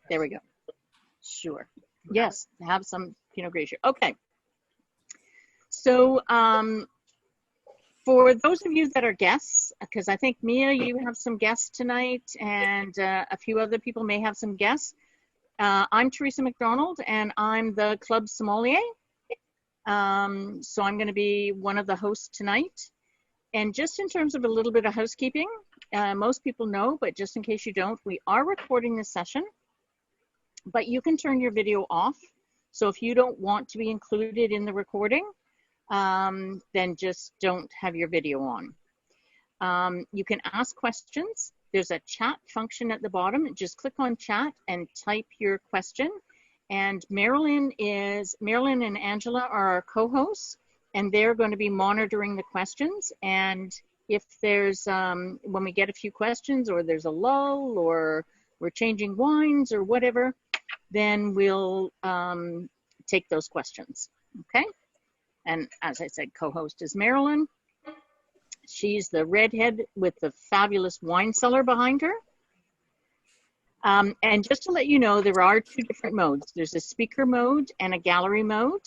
There we go. Sure. Yes, have some Pinot Grigio. Okay. So for those of you that are guests, because I think, Mia, you have some guests tonight, and a few other people may have some guests. I'm Teresa McDonald, and I'm the club sommelier. So I'm going to be one of the hosts tonight. And just in terms of a little bit of housekeeping, most people know, but just in case you don't, we are recording this session, but you can turn your video off. So if you don't want to be included in the recording, then just don't have your video on. You can ask questions. There's a chat function at the bottom. Just click on chat and type your question. And Marilyn and Angela are our co-hosts, and they're going to be monitoring the questions. And if there's, when we get a few questions, or there's a lull, or we're changing wines or whatever, then we'll take those questions, okay? And as I said, co-host is Marilyn. She's the redhead with the fabulous wine cellar behind her. And just to let you know, there are two different modes. There's a speaker mode and a gallery mode.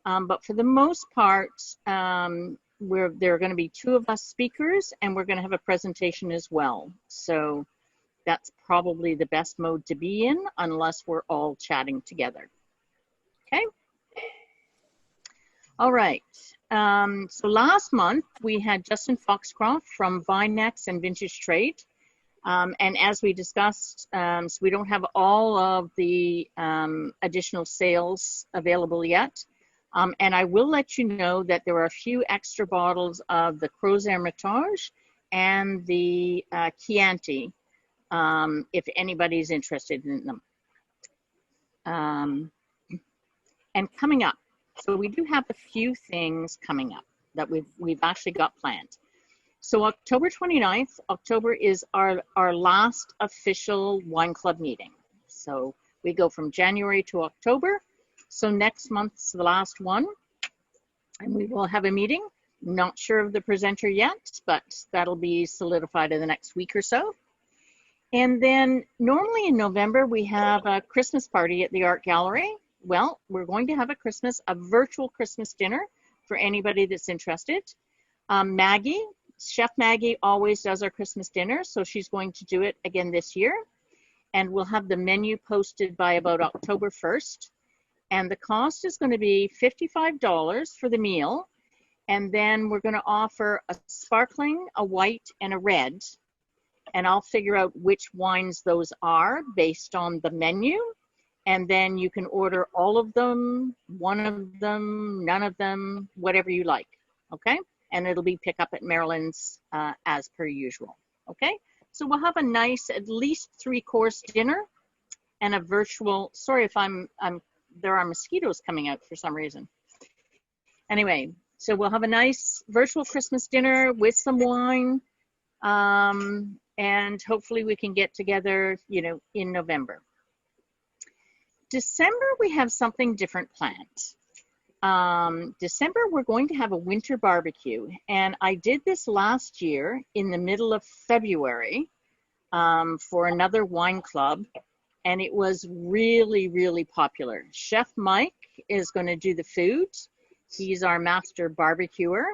But for the most part, there are going to be two of us speakers, and we're going to have a presentation as well. So that's probably the best mode to be in, unless we're all chatting together. Okay. All right. So last month we had Justin Foxcroft from VineNex and Vintage Trade. And as we discussed, so we don't have all of the additional sales available yet. And I will let you know that there are a few extra bottles of the Crozes Hermitage and the Chianti, if anybody's interested in them. And coming up, so we do have a few things coming up that we've actually got planned. So October 29th, October is our last official wine club meeting. So we go from January to October. So next month's the last one, and we will have a meeting. Not sure of the presenter yet, but that'll be solidified in the next week or so. And then normally in November, we have a Christmas party at the Art Gallery. Well, we're going to have a virtual Christmas dinner for anybody that's interested. Maggie, Chef Maggie always does our Christmas dinner, so she's going to do it again this year. And we'll have the menu posted by about October 1st. And the cost is going to be $55 for the meal. And then we're going to offer a sparkling, a white, and a red. And I'll figure out which wines those are based on the menu. And then you can order all of them, one of them, none of them, whatever you like, okay? And it'll be pick up at Maryland's as per usual, okay? So we'll have a nice, at least 3-course dinner and a virtual, sorry if there are mosquitoes coming out for some reason. Anyway, so we'll have a nice virtual Christmas dinner with some wine, and hopefully we can get together, you know, in November. December, we have something different planned. December, we're going to have a winter barbecue. And I did this last year in the middle of February for another wine club. And it was really, really popular. Chef Mike is going to do the food. He's our master barbecuer.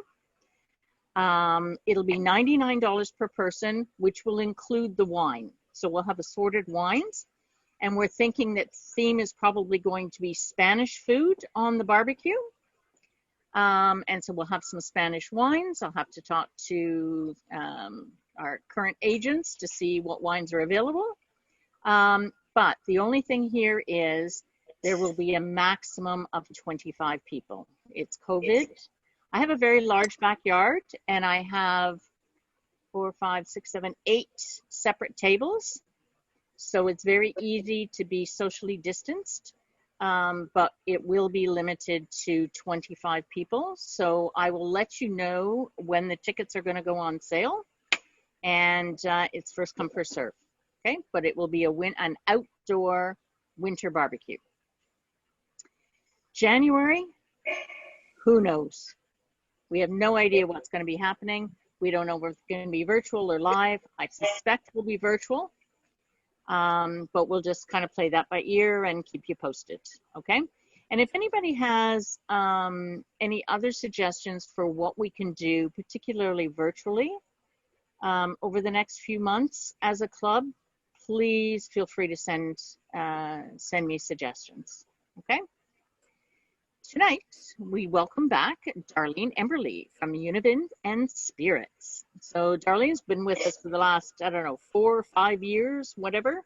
It'll be $99 per person, which will include the wine. So we'll have assorted wines. And we're thinking that theme is probably going to be Spanish food on the barbecue. And so we'll have some Spanish wines. I'll have to talk to our current agents to see what wines are available. But the only thing here is there will be a maximum of 25 people. It's COVID. I have a very large backyard, and I have 4, 5, 6, 7, 8 separate tables. So it's very easy to be socially distanced, but it will be limited to 25 people. So I will let you know when the tickets are going to go on sale, and it's first come, first serve. Okay, but it will be an outdoor winter barbecue. January, who knows? We have no idea what's going to be happening. We don't know if it's going to be virtual or live. I suspect it will be virtual. But we'll just kind of play that by ear and keep you posted, okay? And if anybody has any other suggestions for what we can do, particularly virtually, over the next few months as a club, please feel free to send me suggestions, okay? Tonight, we welcome back Darlene Emberley from Univins Spirits. So Darlene's been with us for the last, I don't know, 4 or 5 years, whatever,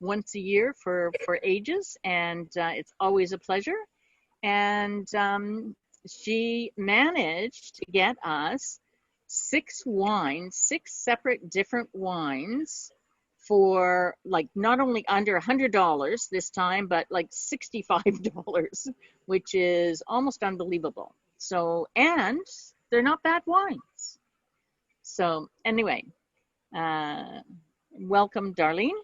once a year for ages, and it's always a pleasure. And she managed to get us 6 separate different wines for like not only under $100 this time, but like $65, which is almost unbelievable. So, and they're not bad wines. So anyway, welcome, Darlene.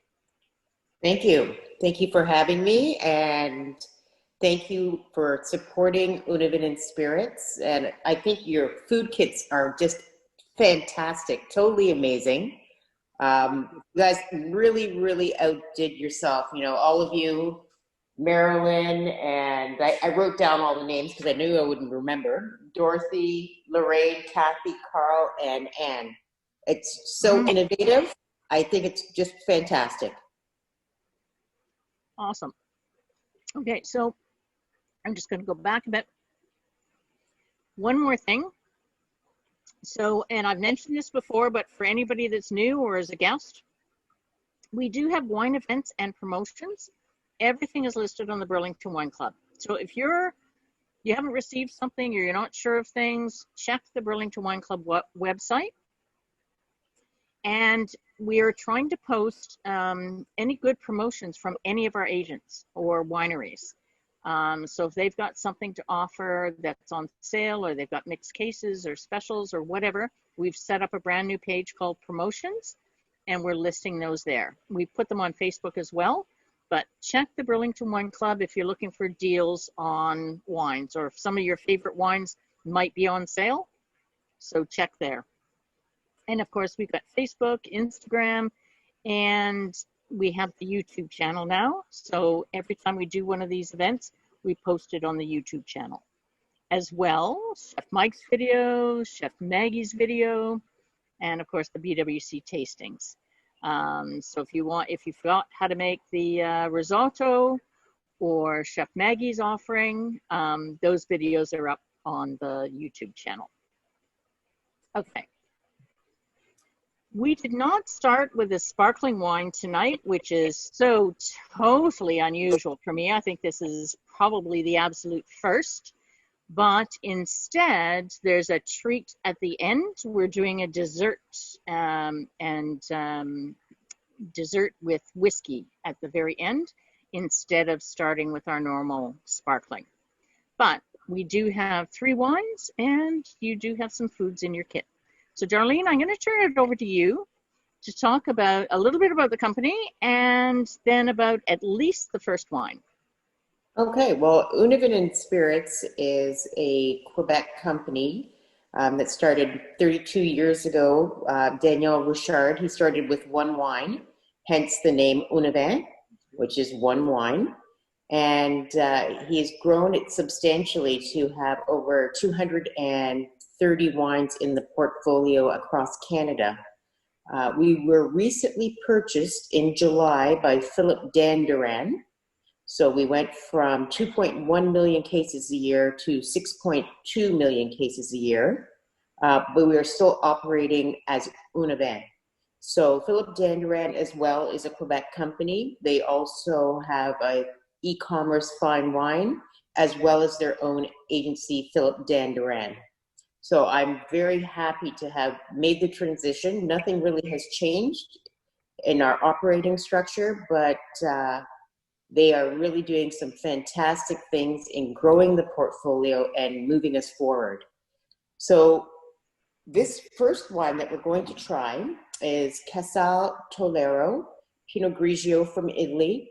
Thank you. Thank you for having me, and thank you for supporting Univins Spirits. And I think your food kits are just fantastic, totally amazing. You guys really, really outdid yourself. You know, all of you, Marilyn, and I wrote down all the names because I knew I wouldn't remember. Dorothy, Lorraine, Kathy, Carl, and Anne. It's so innovative. I think it's just fantastic. Awesome. Okay, so I'm just going to go back a bit. One more thing. So, and I've mentioned this before, but for anybody that's new or as a guest, we do have wine events and promotions. Everything is listed on the Burlington Wine Club. So if you haven't received something or you're not sure of things, check the Burlington Wine Club website. And we are trying to post any good promotions from any of our agents or wineries. So if they've got something to offer that's on sale, or they've got mixed cases or specials or whatever, we've set up a brand new page called Promotions, and we're listing those there. We put them on Facebook as well, but check the Burlington Wine Club if you're looking for deals on wines, or if some of your favorite wines might be on sale. So check there. And of course, we've got Facebook, Instagram, and we have the YouTube channel now. So every time we do one of these events, we post it on the YouTube channel. As well, Chef Mike's video, Chef Maggie's video, and of course the BWC tastings. So if you forgot how to make the risotto or Chef Maggie's offering, those videos are up on the YouTube channel. Okay. We did not start with a sparkling wine tonight, which is so totally unusual for me. I think this is probably the absolute first, but instead there's a treat at the end. We're doing a dessert dessert with whiskey at the very end instead of starting with our normal sparkling. But we do have 3 wines, and you do have some foods in your kit. So Darlene, I'm going to turn it over to you to talk about a little bit about the company, and then about at least the first wine. Okay, well, Univins Spirits is a Quebec company that started 32 years ago. Daniel Richard, he started with 1 wine, hence the name Univins, which is 1 wine. And he has grown it substantially to have over 230 wines in the portfolio across Canada. We were recently purchased in July by Philip Danduran. So we went from 2.1 million cases a year to 6.2 million cases a year, but we are still operating as Univins. So Philip Danduran as well is a Quebec company. They also have a e-commerce fine wine, as well as their own agency, Philip Danduran. So I'm very happy to have made the transition. Nothing really has changed in our operating structure, but they are really doing some fantastic things in growing the portfolio and moving us forward. So this first wine that we're going to try is Casal Tolero Pinot Grigio from Italy.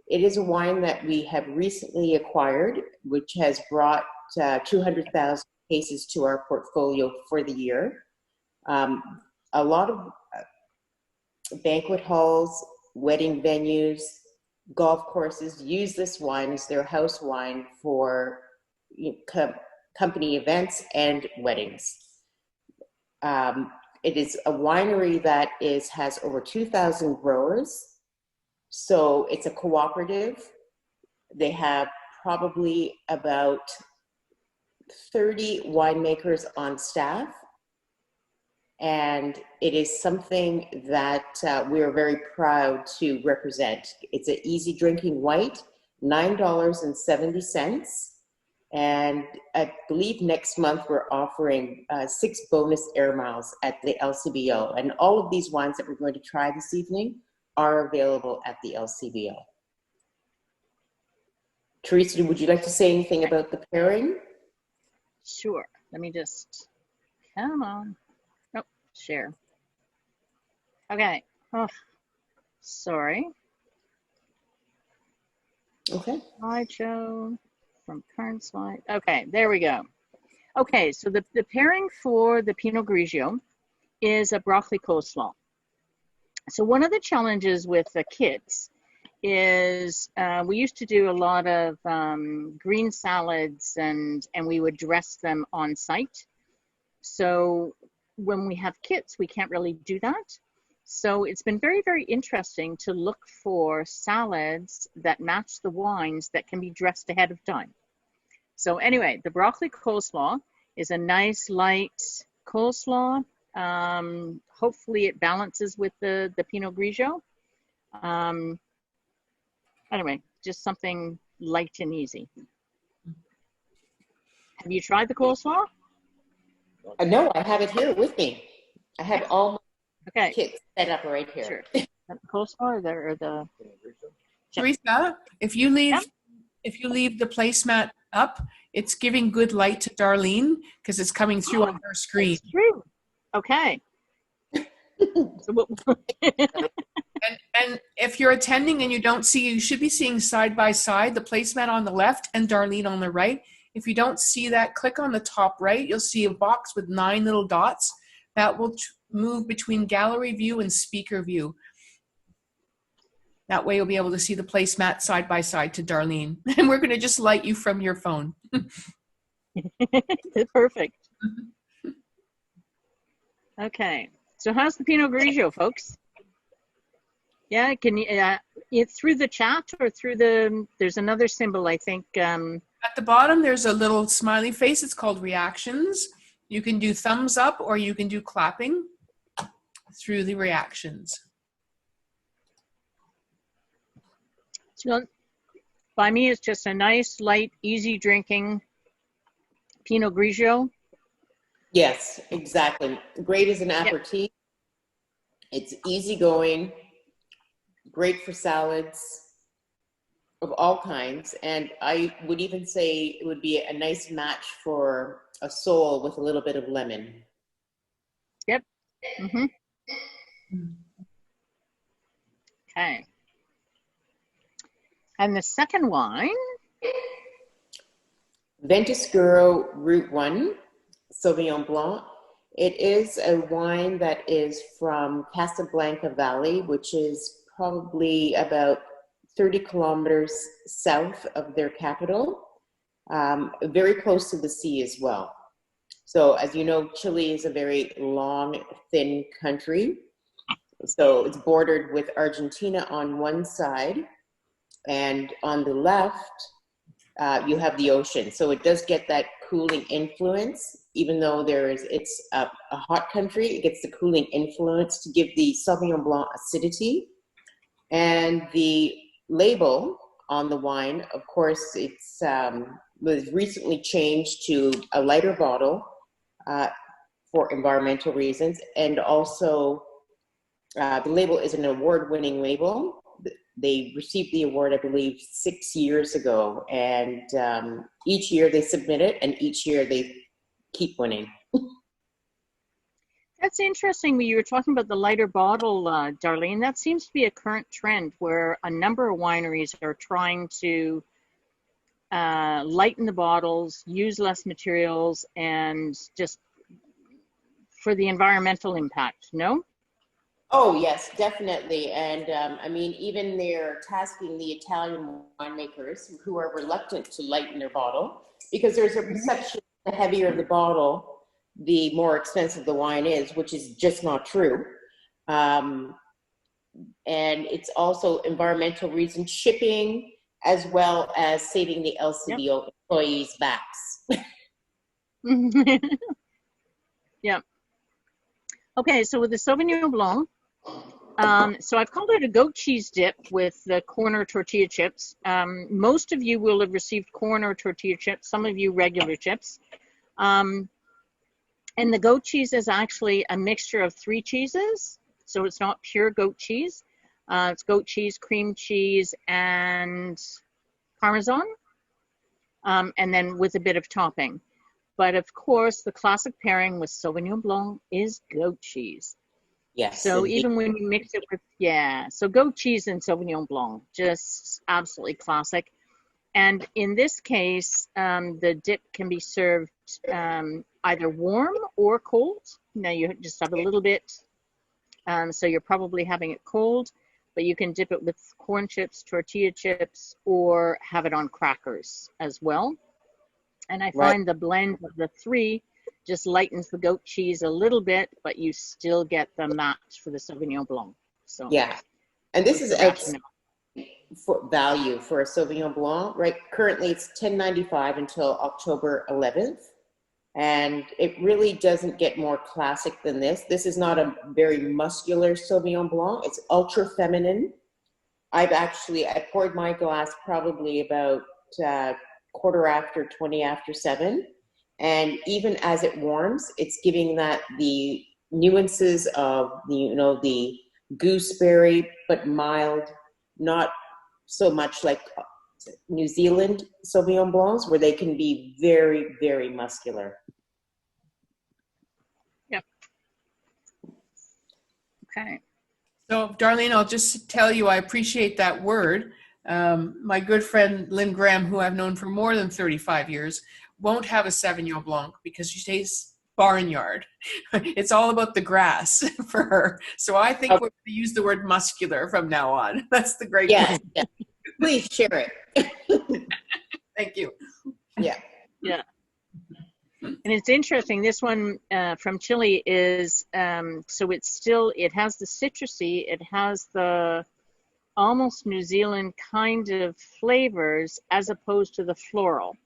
It is a wine that we have recently acquired, which has brought 200,000 cases to our portfolio for the year. A lot of banquet halls wedding venues, golf courses use this wine as their house wine for company events and weddings. It is a winery that has over 2,000 growers. So it's a cooperative. They have probably about 30 winemakers on staff. And it is something that we are very proud to represent. It's an easy drinking white, $9.70. And I believe next month we're offering 6 bonus air miles at the LCBO. And all of these wines that we're going to try this evening are available at the LCBO. Teresa, would you like to say anything about the pairing? Sure. Let me just, come on. Oh, share. Okay. Oh, sorry. Okay. Slideshow from current slide. Okay, there we go. Okay, so the pairing for the Pinot Grigio is a broccoli coleslaw. So one of the challenges with the kits is we used to do a lot of green salads and we would dress them on site. So when we have kits, we can't really do that. So it's been very, very interesting to look for salads that match the wines that can be dressed ahead of time. So anyway, the broccoli coleslaw is a nice light coleslaw. Hopefully it balances with the Pinot Grigio. Anyway, just something light and easy. Have you tried the coleslaw? No, I have it here with me. I have all my Okay. kits set up right here. Sure. The coleslaw or the Teresa, if you leave the placemat up, it's giving good light to Darlene because it's coming through on her screen. It's true. Okay. And if you're attending and you don't see, you should be seeing side by side the placemat on the left and Darlene on the right. If you don't see that, click on the top right. You'll see a box with 9 little dots that will move between gallery view and speaker view. That way you'll be able to see the placemat side by side to Darlene. And we're going to just light you from your phone. Perfect. Okay. So how's the Pinot Grigio, folks? Yeah, can you through the chat or through there's another symbol, I think. At the bottom, there's a little smiley face. It's called reactions. You can do thumbs up or you can do clapping through the reactions. So by me, it's just a nice, light, easy drinking Pinot Grigio. Yes, exactly. Great as an aperitif. Yep. It's easygoing, great for salads of all kinds. And I would even say it would be a nice match for a sole with a little bit of lemon. Yep. Mm-hmm. Okay. And the second wine? Ventiscuro Route 1, Sauvignon Blanc. It is a wine that is from Casablanca Valley, which is probably about 30 kilometers south of their capital, very close to the sea as well. So as you know, Chile is a very long, thin country. So it's bordered with Argentina on one side, and on the left, you have the ocean. So it does get that cooling influence, even though it's a hot country, it gets the cooling influence to give the Sauvignon Blanc acidity. And the label on the wine, of course, it's was recently changed to a lighter bottle for environmental reasons. And also the label is an award-winning label. They received the award, I believe, 6 years ago. And each year they submit it, and each year they keep winning. That's interesting. When you were talking about the lighter bottle, Darlene, that seems to be a current trend where a number of wineries are trying to lighten the bottles, use less materials, and just for the environmental impact, no? Oh, yes, definitely. And I mean, even they're tasking the Italian winemakers who are reluctant to lighten their bottle because there's a perception the heavier the bottle, the more expensive the wine is, which is just not true. Um, and it's also environmental reasons, shipping, as well as saving the Yep. LCBO employees' backs. Yeah. Okay, so with the Sauvignon Blanc, so I've called it a goat cheese dip with the corn or tortilla chips. Most of you will have received corn or tortilla chips, some of you regular chips. And the goat cheese is actually a mixture of 3 cheeses, so it's not pure goat cheese. It's goat cheese, cream cheese, and Parmesan, and then with a bit of topping. But of course, the classic pairing with Sauvignon Blanc is goat cheese. Yes. So indeed. even when you mix it with, so goat cheese and Sauvignon Blanc, just absolutely classic. And in this case, the dip can be served either warm or cold. Now you just have a little bit, so you're probably having it cold, but you can dip it with corn chips, tortilla chips, or have it on crackers as well. And I find the blend of the 3 just lightens the goat cheese a little bit, but you still get the match for the Sauvignon Blanc. So yeah, and this is for value for a Sauvignon Blanc, right? Currently, it's $10.95 until October 11th, and it really doesn't get more classic than this. This is not a very muscular Sauvignon Blanc. It's ultra feminine. I poured my glass probably about 7:15, and even as it warms, it's giving that the nuances of the gooseberry, but mild, not so much like New Zealand Sauvignon Blancs, where they can be very, very muscular. Yep. Okay. So, Darlene, I'll just tell you I appreciate that word. My good friend Lynn Graham, who I've known for more than 35 years, won't have a Sauvignon Blanc because she stays barnyard. It's all about the grass for her. So I think we're going to use the word muscular from now on. That's the great Yeah. Please share it. Thank you. Yeah. Yeah. And it's interesting, this one from Chile is, so it has the citrusy, it has the almost New Zealand kind of flavors as opposed to the floral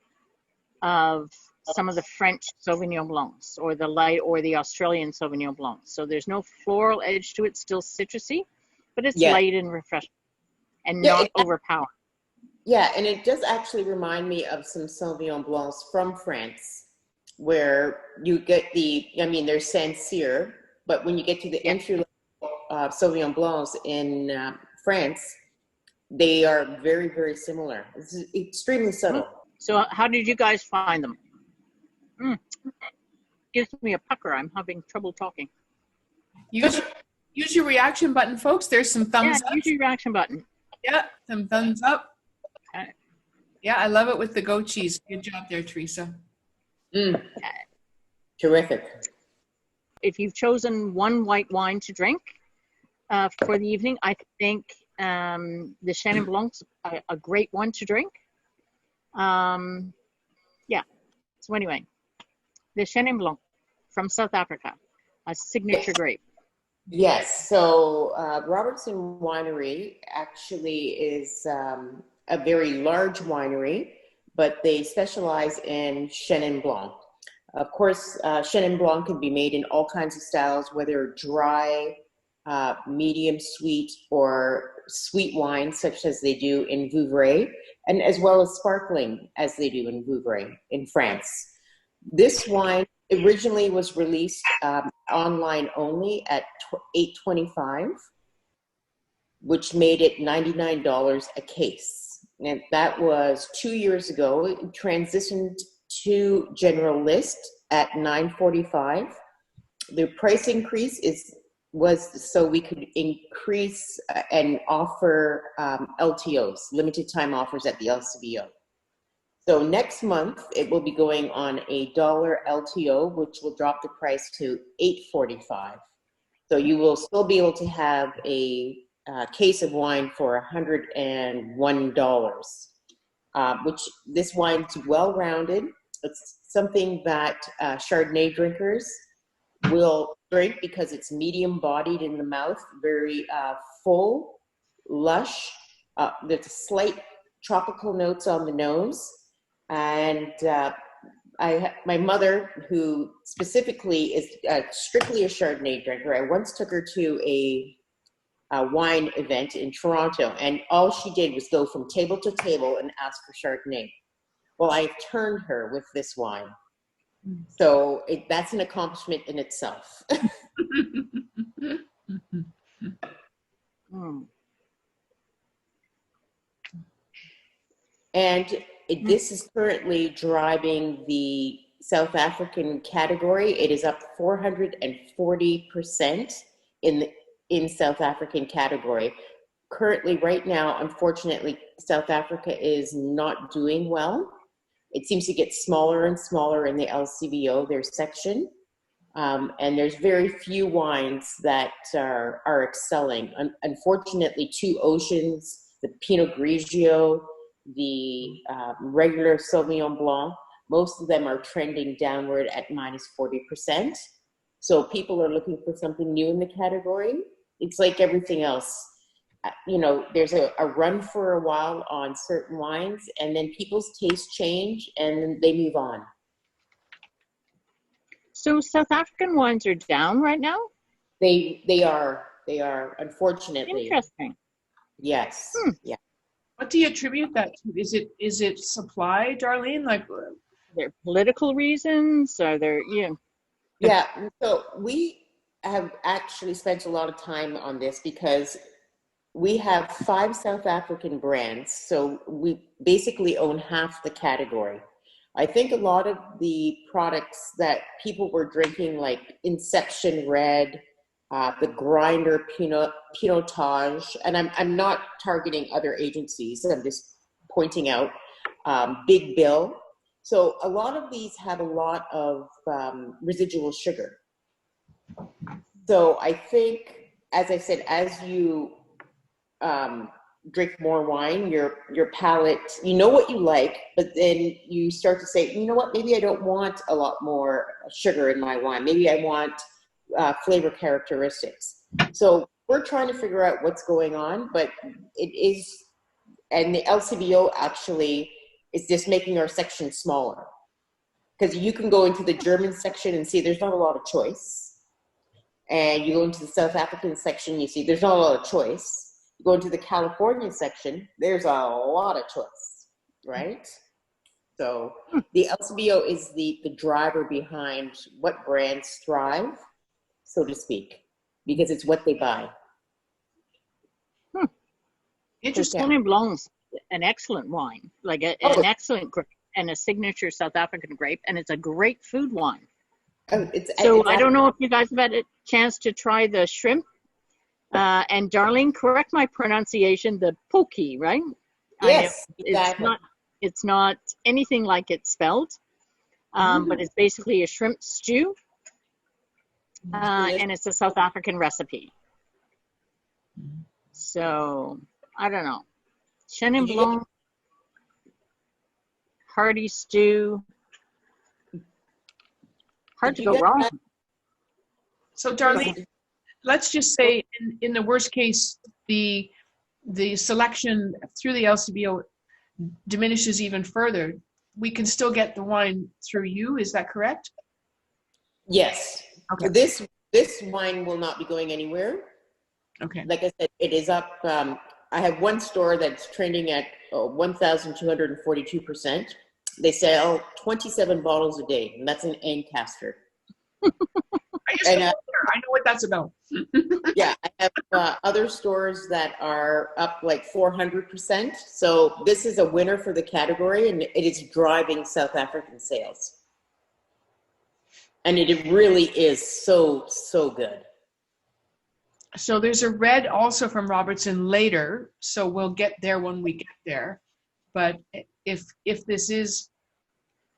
of some of the French Sauvignon Blancs or the light or the Australian Sauvignon Blancs. So there's no floral edge to it, still citrusy, but it's light and refreshing and not overpowering. Yeah, and it does actually remind me of some Sauvignon Blancs from France, where you get they're Saint-Cyr, but when you get to the entry-level Sauvignon Blancs in France, they are very, very similar. It's extremely subtle. So how did you guys find them? Gives me a pucker. I'm having trouble talking. Use your reaction button, folks. There's some thumbs up. Use your reaction button. Yeah, some thumbs up. Okay. Yeah, I love it with the goat cheese. Good job there, Teresa. Terrific. If you've chosen one white wine to drink for the evening, I think the Chenin Blanc's a great one to drink. So anyway, the Chenin Blanc from South Africa, a signature grape. Yes, so Robertson Winery actually is a very large winery, but they specialize in Chenin Blanc. Of course, Chenin Blanc can be made in all kinds of styles, whether dry, medium sweet, or sweet wine, such as they do in Vouvray, and as well as sparkling, as they do in Vouvray in France. This wine originally was released online only at $8.25, which made it $99 a case. And that was 2 years ago. It transitioned to general list at $9.45. The price increase was so we could increase and offer LTOs, limited time offers at the LCBO. So next month, it will be going on $1 LTO, which will drop the price to $8.45. So you will still be able to have a case of wine for $101, which this wine's well-rounded. It's something that Chardonnay drinkers will drink because it's medium-bodied in the mouth, very full, lush. There's a slight tropical notes on the nose, and my mother, who specifically is strictly a Chardonnay drinker, I once took her to a wine event in Toronto, and all she did was go from table to table and ask for Chardonnay. Well, I've turned her with this wine. So that's an accomplishment in itself. And this is currently driving the South African category. It is up 440% in South African category. Currently, right now, unfortunately, South Africa is not doing well. It seems to get smaller and smaller in the LCBO, their section. And there's very few wines that are excelling. Unfortunately, Two Oceans, the Pinot Grigio, the regular Sauvignon Blanc, most of them are trending downward at minus 40%. So people are looking for something new in the category. It's like everything else. There's a run for a while on certain wines, and then people's tastes change and they move on. So South African wines are down right now? They are, unfortunately. Interesting. Yes. Yeah. What do you attribute that to? Is it supply, Darlene? Like, Are there political reasons? Are there, Yeah. So we have actually spent a lot of time on this because we have 5 South African brands. So we basically own half the category. I think a lot of the products that people were drinking, like Inception Red, the Grinder Pinotage, and I'm not targeting other agencies, I'm just pointing out, Big Bill. So a lot of these have a lot of residual sugar. So I think, as I said, as you drink more wine, your palate, you know what you like, but then you start to say, you know what, maybe I don't want a lot more sugar in my wine. Maybe I want flavor characteristics. So we're trying to figure out what's going on, but it is, and the LCBO actually is just making our section smaller. Because you can go into the German section and see there's not a lot of choice. And you go into the South African section, you see there's not a lot of choice. You go into the California section, there's a lot of choice, right? So the LCBO is the driver behind what brands thrive, so to speak, because it's what they buy. Interesting. Sauvignon Blanc's an excellent wine, like an excellent grape and a signature South African grape, and it's a great food wine. So I don't know if you guys have had a chance to try the shrimp. And Darlene, correct my pronunciation, the poki, right? Yes, exactly. It's not anything like it's spelled, but it's basically a shrimp stew, and it's a South African recipe. So, I don't know. Chenin Blanc, hearty stew. Hard to go wrong. So, Darlene, let's just say in the worst case, the selection through the LCBO diminishes even further. We can still get the wine through you. Is that correct? Yes. Okay. This wine will not be going anywhere. Okay. Like I said, it is up. I have one store that's trending at 1,242%. They sell 27 bottles a day, and that's an Ancaster. I know what that's about. Yeah, I have other stores that are up like 400%. So this is a winner for the category, and it is driving South African sales. And it really is so good. So there's a red also from Robertson later, so we'll get there when we get there. But if this is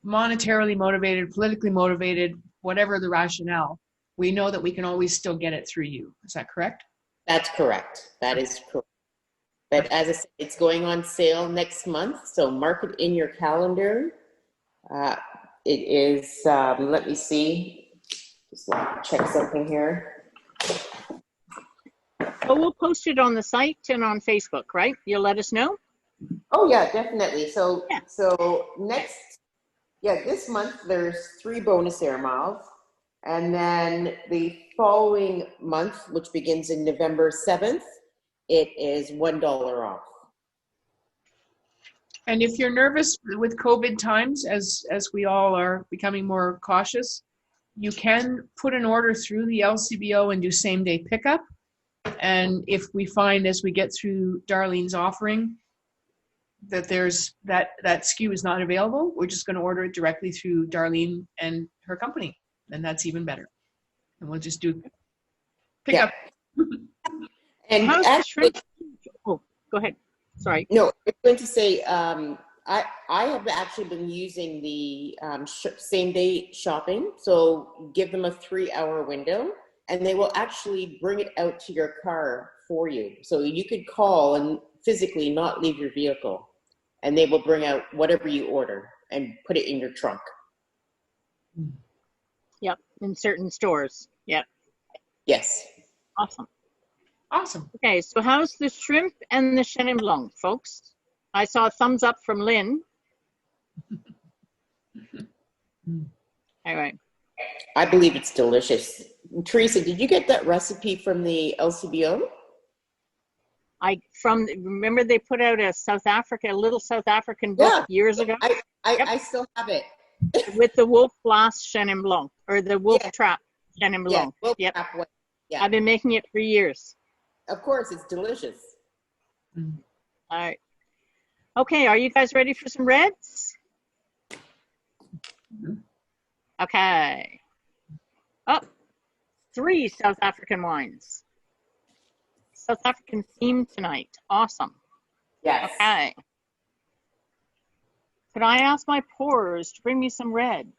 monetarily motivated, politically motivated, whatever the rationale, we know that we can always still get it through you. Is that correct? That's correct. That is correct. But as I said, it's going on sale next month, so mark it in your calendar. It is, let me see, just want to check something here. Well, we'll post it on the site and on Facebook, right? You'll let us know? Oh yeah, definitely. So, Yeah. this month there's 3 bonus air miles. And then the following month, which begins in November 7th, it is $1 off. And if you're nervous with COVID times, as we all are becoming more cautious, you can put an order through the LCBO and do same day pickup. And if we find as we get through Darlene's offering that there's that SKU is not available, we're just going to order it directly through Darlene and her company. And that's even better. And we'll just do pickup. Yeah. And how's actually, the shrimp? Oh, go ahead. Sorry. no, I was going to say, I have actually been using the same day shopping. So give them a 3-hour window and they will actually bring it out to your car for you. So you could call and physically not leave your vehicle and they will bring out whatever you order and put it in your trunk. Yep, in certain stores. Yep. Yes. Awesome. Awesome. Okay, so how's the shrimp and the Chenin Blanc, folks? I saw a thumbs up from Lynn. All right. I believe it's delicious. Teresa, did you get that recipe from the LCBO? Remember they put out a little South African book years ago? I still have it. With the Wolf Blast Chenin Blanc, or the Wolf Trap Chenin Blanc. Wolf Yep. Trap one. Yeah. I've been making it for years. Of course, it's delicious. All right. Okay, are you guys ready for some reds? Okay. Oh, 3 South African wines. South African theme tonight. Awesome. Yes. Okay. Could I ask my pourers to bring me some red?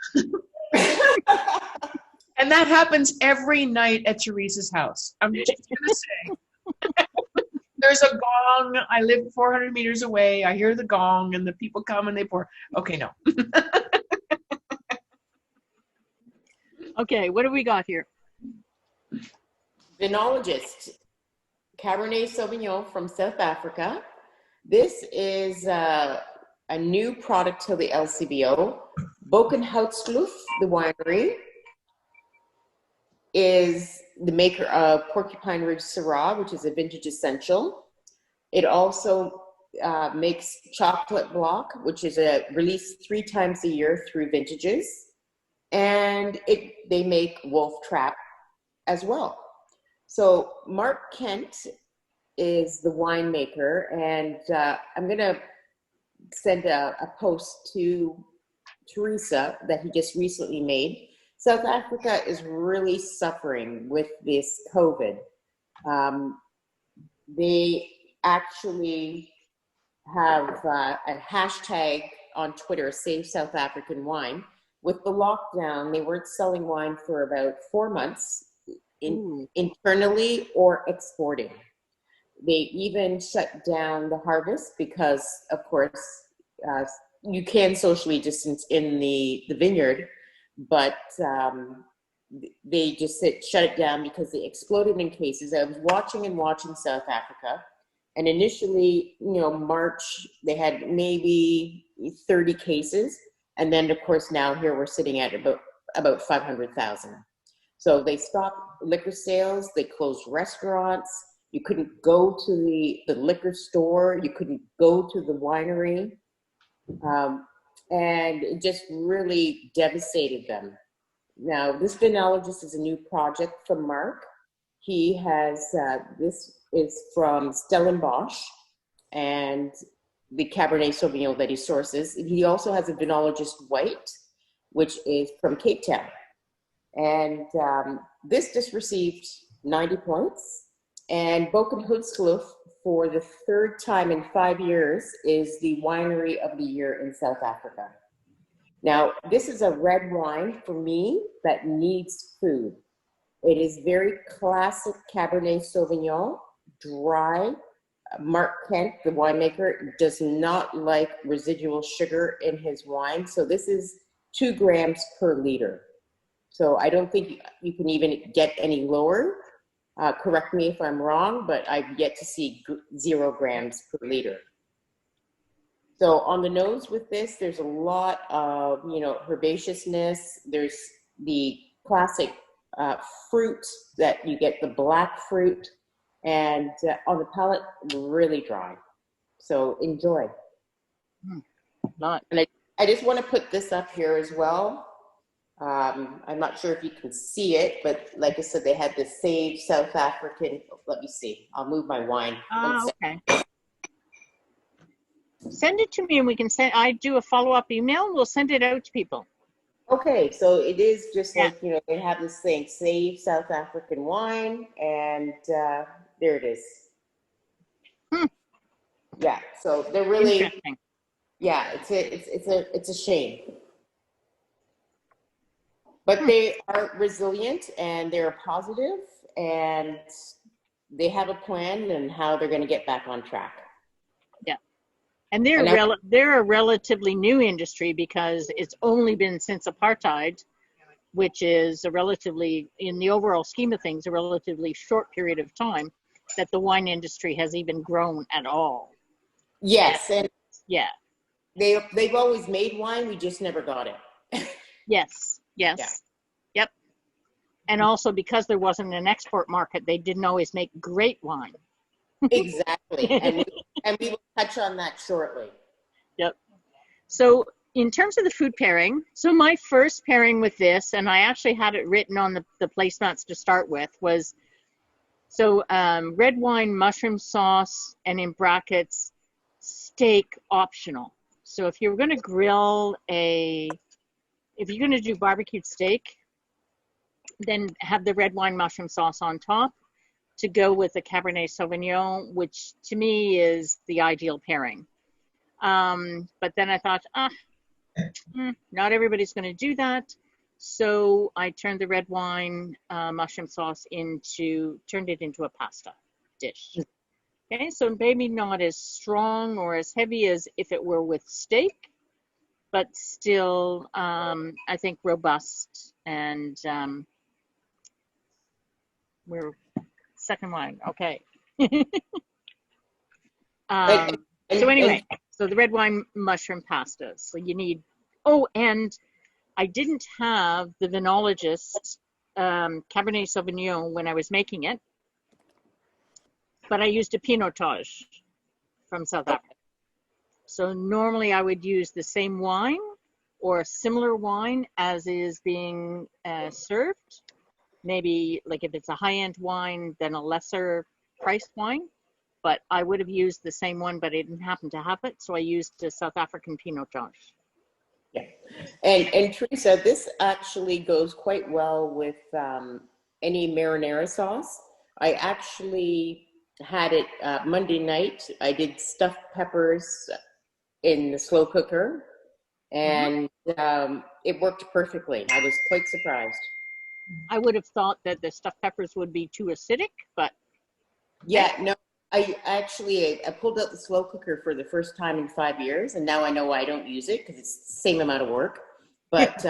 And that happens every night at Teresa's house. I'm just going to say. There's a gong. I live 400 meters away. I hear the gong and the people come and they pour. Okay, no. Okay, what do we got here? Vinologist, Cabernet Sauvignon from South Africa. This is a new product to the LCBO. Bokenhoutskloof, the winery, is the maker of Porcupine Ridge Syrah, which is a vintage essential. It also makes Chocolate Block, which is released 3 times a year through vintages. And they make Wolf Trap as well. So Mark Kent is the winemaker, and I'm going to send a post to Teresa that he just recently made. South Africa is really suffering with this COVID. They actually have a hashtag on Twitter, Save South African Wine. With the lockdown, they weren't selling wine for about 4 months internally or exporting. They even shut down the harvest because, of course, you can socially distance in the vineyard, but they just shut it down because they exploded in cases. I was watching South Africa, and initially, March, they had maybe 30 cases. And then, of course, now here we're sitting at about 500,000. So they stopped liquor sales. They closed restaurants. You couldn't go to the liquor store. You couldn't go to the winery. And it just really devastated them. Now, this vinologist is a new project from Mark. He has, this is from Stellenbosch, and the Cabernet Sauvignon that he sources. He also has a Vinologist White, which is from Cape Town. And this just received 90 points. And Bokenhoutskloof, for the 3rd time in 5 years, is the winery of the year in South Africa. Now, this is a red wine for me that needs food. It is very classic Cabernet Sauvignon, dry. Mark Kent, the winemaker, does not like residual sugar in his wine. So this is 2 grams per liter. So I don't think you can even get any lower. Correct me if I'm wrong, but I've yet to see 0 grams per liter. So on the nose with this, there's a lot of, herbaceousness. There's the classic fruit that you get, the black fruit, and on the palate, really dry. So enjoy. Not. And I just want to put this up here as well. I'm not sure if you can see it, but like I said, they had the Save South African. Let me see. I'll move my wine. Okay. Send it to me and we can send. I do a follow-up email and we'll send it out to people. Okay, so it is just like, they have this thing, Save South African Wine, and there it is. Yeah, so they're really, interesting. Yeah, it's a shame. But they are resilient and they're positive and they have a plan and how they're going to get back on track. Yeah. And they're a relatively new industry because it's only been since apartheid, which is a relatively, in the overall scheme of things, a relatively short period of time that the wine industry has even grown at all. Yes, and yeah, they've always made wine. We just never got it. Yes. Yeah. Yep. And also because there wasn't an export market, they didn't always make great wine. Exactly, and we will touch on that shortly. Yep. So in terms of the food pairing, so my first pairing with this, and I actually had it written on the placemats to start with, was red wine, mushroom sauce, and in brackets, steak optional. So if you're going to if you're going to do barbecued steak, then have the red wine mushroom sauce on top to go with the Cabernet Sauvignon, which to me is the ideal pairing. But then I thought, not everybody's going to do that. So I turned the red wine mushroom sauce turned it into a pasta dish. Okay, so maybe not as strong or as heavy as if it were with steak, but still, I think robust. And we're second wine. Okay. So anyway, so the red wine mushroom pasta. So you need, and I didn't have the Vinologist Cabernet Sauvignon when I was making it, but I used a Pinotage from South Africa. So normally I would use the same wine or a similar wine as is being served. Maybe like if it's a high-end wine, then a lesser priced wine. But I would have used the same one, but I didn't happen to have it. So I used a South African Pinotage. Yeah. And Teresa, this actually goes quite well with any marinara sauce. I actually had it Monday night. I did stuffed peppers in the slow cooker, and it worked perfectly. I was quite surprised. I would have thought that the stuffed peppers would be too acidic, but yeah, no. I pulled out the slow cooker for the first time in 5 years, and now I know why I don't use it because it's the same amount of work. But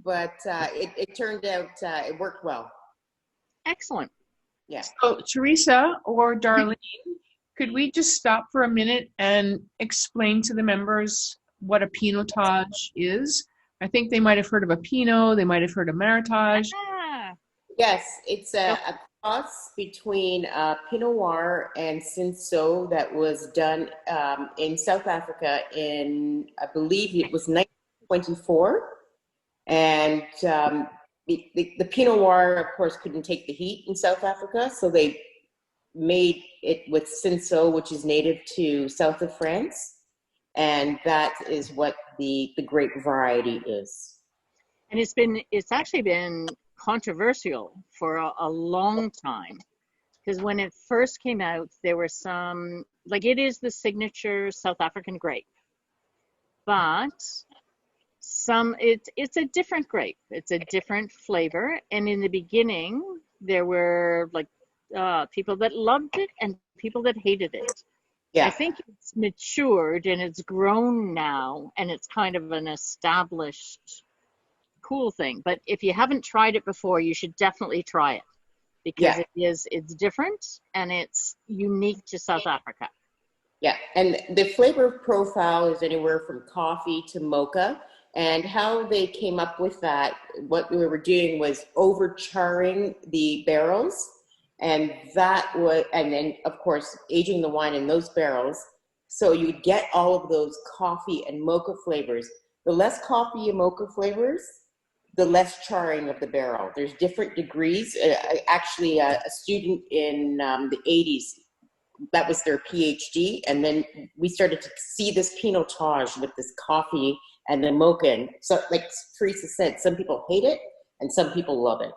it turned out it worked well. Excellent. Yeah. So Teresa or Darlene, could we just stop for a minute and explain to the members what a Pinotage is? I think they might have heard of a Pinot. They might have heard of Meritage. Yes, it's a cross between Pinot Noir and Cinsault that was done in South Africa in, I believe it was 1924. And the Pinot Noir, of course, couldn't take the heat in South Africa, so they made it with Cinsault, which is native to south of France. And that is what the grape variety is. And it's actually been controversial for a long time, because when it first came out, there were some, like, it is the signature South African grape, but It's a different grape. It's a different flavor. And in the beginning, there were like people that loved it and people that hated it. I Yeah. think it's matured and it's grown now, and it's kind of an established cool thing. But if you haven't tried it before, you should definitely try it because Yeah. it's different and it's unique to South Africa. Yeah. And the flavor profile is anywhere from coffee to mocha. And how they came up with that, what we were doing was over charring the barrels. And that was, and then of course, aging the wine in those barrels. So you get all of those coffee and mocha flavors. The less coffee and mocha flavors, the less charring of the barrel. There's different degrees. Actually, a student in the 80s, that was their PhD. And then we started to see this pinotage with this coffee and the mocha. And so, like Teresa said, some people hate it and some people love it.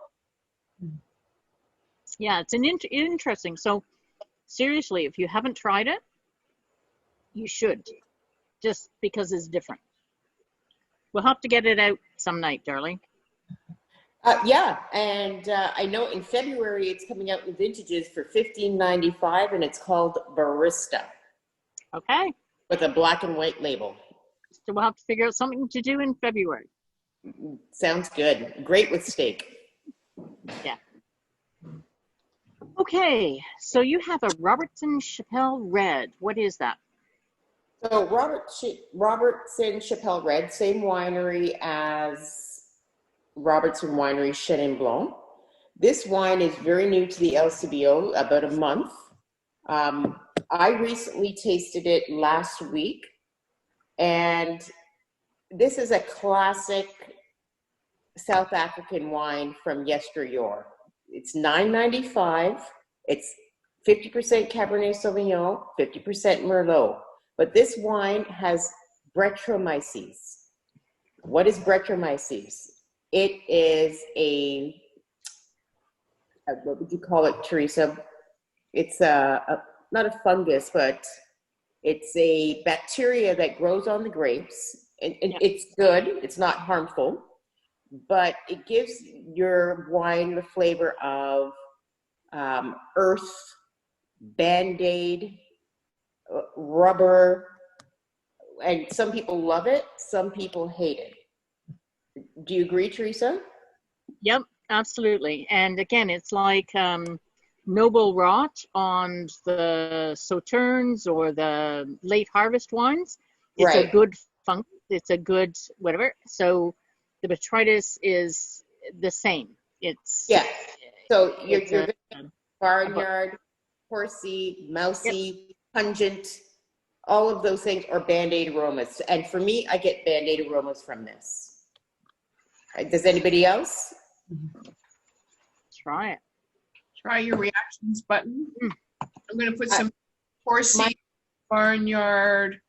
Yeah, it's an interesting. So seriously, if you haven't tried it, you should, just because it's different. We'll have to get it out some night, Darlene. Yeah, and I know in February it's coming out in vintages for $15.95, and it's called Barista. Okay. With a black and white label. So we'll have to figure out something to do in February. Sounds good. Great with steak. Yeah. Okay, so you have a Robertson Chappelle Red. What is that? So Robertson Chappelle Red, same winery as Robertson Winery Chenin Blanc. This wine is very new to the LCBO, about a month. I recently tasted it last week, and this is a classic South African wine from yesteryear. It's $9.95. It's 50% Cabernet Sauvignon, 50% Merlot. But this wine has Brettanomyces. What is Brettanomyces? It is what would you call it, Teresa? It's not a fungus, but it's a bacteria that grows on the grapes. And it's good. It's not harmful. But it gives your wine the flavor of earth, Band-Aid, rubber, and some people love it, some people hate it. Do you agree, Teresa? Yep, absolutely. And again, it's like noble rot on the sauternes or the late harvest wines. It's right. A good funk. It's a good whatever. So the botrytis is the same. It's So you're barnyard, horsey, mousy, pungent, all of those things are Band-Aid aromas. And for me, I get Band-Aid aromas from this. Does anybody else? Try it. Try your reactions button. I'm going to put some horsey, barnyard.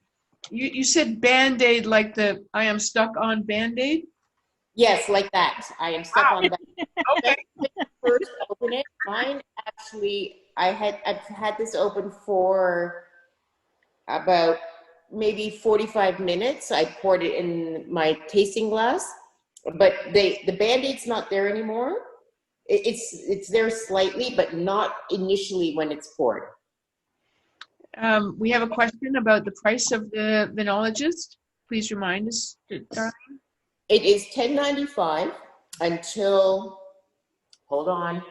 You said Band-Aid like the I am stuck on Band-Aid? Yes, like that. I am stuck on that. Okay. First open it. Mine actually, I've had this open for about maybe 45 minutes. I poured it in my tasting glass, but the Band-Aid's not there anymore. It's there slightly, but not initially when it's poured. We have a question about the price of the Vinologist. Please remind us, Darlene. It is $10.95 until, hold on.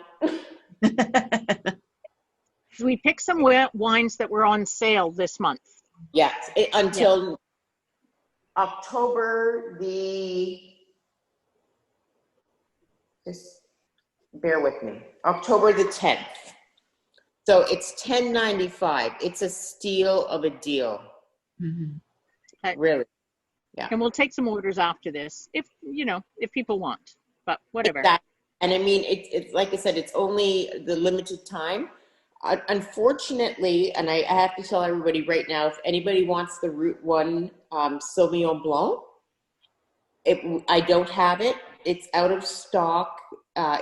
We picked some wines that were on sale this month. Yes, until October just bear with me, October the 10th. So it's $10.95. It's a steal of a deal. Mm-hmm. Really. Yeah. And we'll take some orders after this, if people want, but whatever. Exactly. And I mean, it's like I said, it's only the limited time. Unfortunately, and I have to tell everybody right now, if anybody wants the Route 1 Sauvignon Blanc, I don't have it. It's out of stock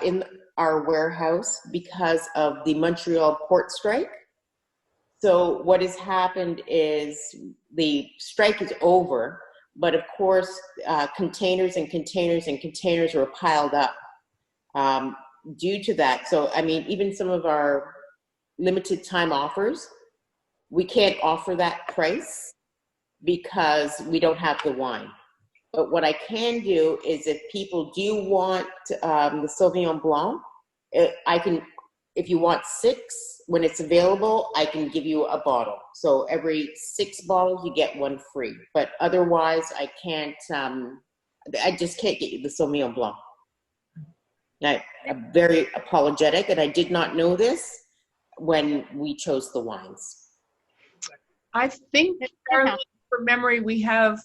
in our warehouse because of the Montreal port strike. So what has happened is the strike is over, But of course, containers and containers and containers were piled up due to that. So, I mean, even some of our limited time offers, we can't offer that price because we don't have the wine. But what I can do is, if people do want the Sauvignon Blanc, if you want 6, when it's available, I can give you a bottle. So every 6 bottles, you get 1 free. But otherwise, I can't, I just can't get you the Sauvignon Blanc. I'm very apologetic, and I did not know this when we chose the wines. I think, Darlene, from memory, we have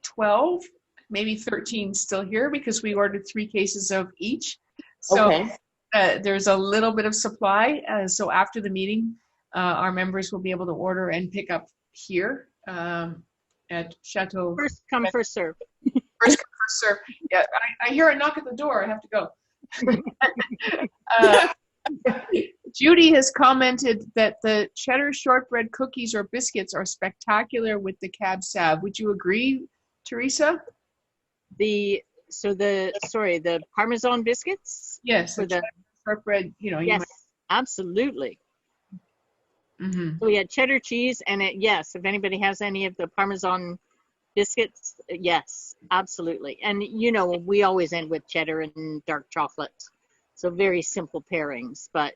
12, maybe 13 still here because we ordered 3 cases of each. So Okay. There's a little bit of supply. So after the meeting, our members will be able to order and pick up here at Chateau. First come, first serve. First come, first serve. Yeah, I hear a knock at the door. I have to go. Judy has commented that the cheddar shortbread cookies or biscuits are spectacular with the Cab Sav. Would you agree, Teresa? The Parmesan biscuits? Yes, for the shortbread, Yes, absolutely. Mm-hmm. So we had cheddar cheese, and yes, if anybody has any of the Parmesan biscuits, yes, absolutely. And, we always end with cheddar and dark chocolate. So very simple pairings. But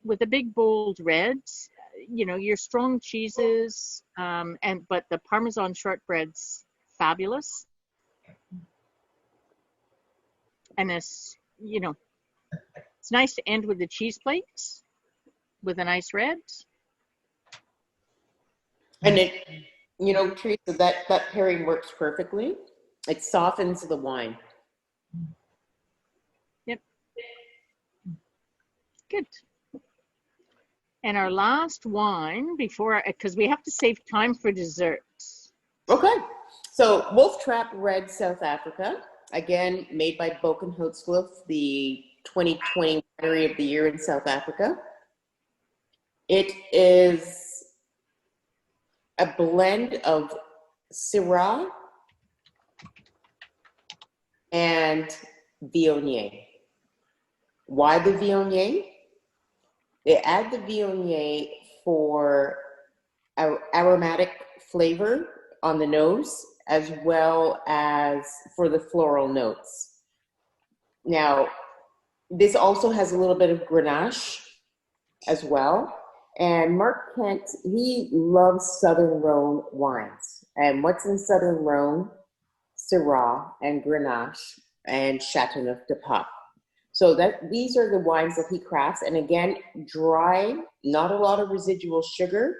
with a big, bold red, your strong cheeses, but the Parmesan shortbread's fabulous. And it's nice to end with the cheese plates with a nice red. And Teresa, that pairing works perfectly. It softens the wine. Yep. Good. And our last wine because we have to save time for desserts. Okay. So Wolf Trap Red South Africa, again, made by Bokenhoutsloof, the 2020 Winery of the Year in South Africa. It is a blend of Syrah and Viognier. Why the Viognier? They add the Viognier for aromatic flavor on the nose, as well as for the floral notes. Now, this also has a little bit of Grenache as well. And Mark Kent, he loves Southern Rhone wines. And what's in Southern Rhone? Syrah and Grenache and Châteauneuf-du-Pape. So these are the wines that he crafts. And again, dry, not a lot of residual sugar.